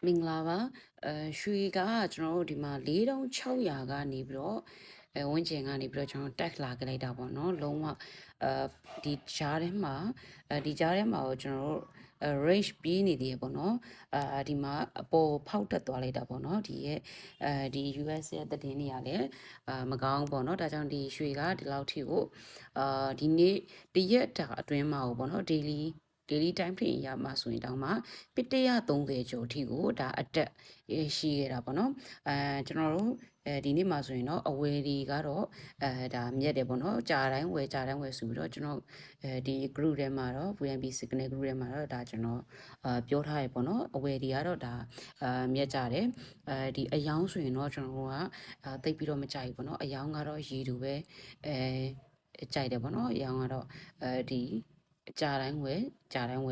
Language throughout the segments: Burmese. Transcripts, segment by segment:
မင်္ဂလာပါရွှေကကျွန်တော်တို့ဒီမှာ4600ကနေပြီးတော့ဝန်းကျင်ကနေပြီးတော့ကျွန်တော်တက်လာခဲ့လိုက်တာပေါ့နော်လုံးဝဒီကြားထဲမှာဒီကြားထဲမှာကိုကျွန်တော်တို့range ပြေးနေသေးရပေါ့နော်ဒီမှာအပေါ်ဖောက်တက်သွားလိုက်တာပေါ့နော်ဒီရဲ့ဒီ US ရဲ့တည်င်းနေရလဲမကောင်းပေါ့နော်ဒါကြောင့်ဒီရွှေကဒီလောက်ထိကိုဒီနေ့တရက်တာအတွင်းမှာပေါ့နော် daily time frame ရမှာဆိုရင်တောင်မှ130ကျော်အထိကိုဒါအတက်ရှိခဲ့တာပေါ့နော်ကျွန်တော်တို့ဒီနေ့မှာဆိုရင်တော့အဝယ်တွေကတော့ဒါမြက်တယ်ပေါ့နော်ကြာတိုင်းဝယ်ဆိုပြီးတော့ကျွန်တော်ဒီ group ထဲမှာတော့ VNB signal group ထဲမှာတော့ဒါကျွန်တော်ပြောထားရပေါ့နော်အဝယ်တွေကတော့ဒါမြက်ကြတယ်ဒီအယောင်းဆိုရင်တော့ကျွန်တော်တို့ကတိတ်ပြီးတော့မကြိုက်ဘူးပေါ့နော်အယောင်းကတော့ရေတူပဲကြိုက်တယ်ပေါ့နော်အယောင်းကတော့ဒီကြာတိုင်းဝယ်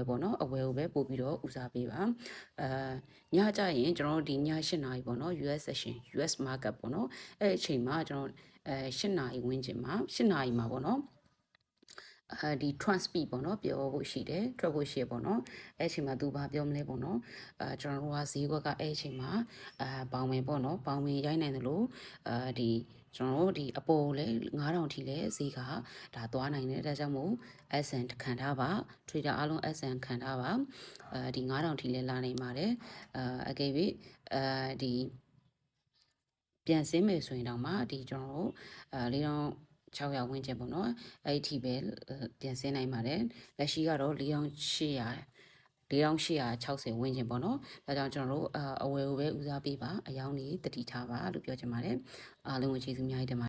ပေါ့နော်အဝယ်ကိုပဲပို့ပြီးတော့ဦးစားပေးပါညကြရင်ကျွန်တော်တို့ဒီည8နာရီပေါ့နော် US session US market ပေါ့နော်အဲ့အချိန်မှာကျွန်တော်8နာရီဝန်းကျင်မှာ8နာရီမှာပေါ့နော်ဒီ transpeed ပေါ့နော်ပြောဖို့ရှိတယ်ထွက်ဖို့ရှိရပေါ့နော်အဲ့အချိန်မှာသူဘာပြောမလဲပေါ့နော်ကျွန်တော်တို့ကဈေးကွက်ကအဲ့အချိန်မှာဘောင်ဝင်ပေါ့နော်ဘောင်ဝင်ရိုက်နိုင်တယ်လို့ဒီကျွန်တော်တို့ဒီအပေါ်လဲ9000ထိလဲဈေးကဒါသွားနိုင်တယ်ဒါကြောင့်မို့ SN ခံထားပါ trader အားလုံး SN ခံထားပါဒီ9000ထိလဲလာနိုင်ပါတယ်အကယ်၍ဒီပြန်ဆင်းမယ်ဆိုရင်တော့မှဒီကျွန်တော်တို့4600ဝန်းကျင်ပေါ့နော်အဲ့ဒီထိပဲပြန်ဆင်းနိုင်ပါတယ်လက်ရှိကတော့4860ဝန်းကျင်ပေါ့နော်ဒါကြောင့်ကျွန်တော်တို့အဝယ်ကိုပဲဦးစားပေးပါအယောင်းနေတတိထားပါလို့ပြောချင်ပါတယ်အားလုံးကိုကျေးဇူးအများကြီးတင်ပါတယ်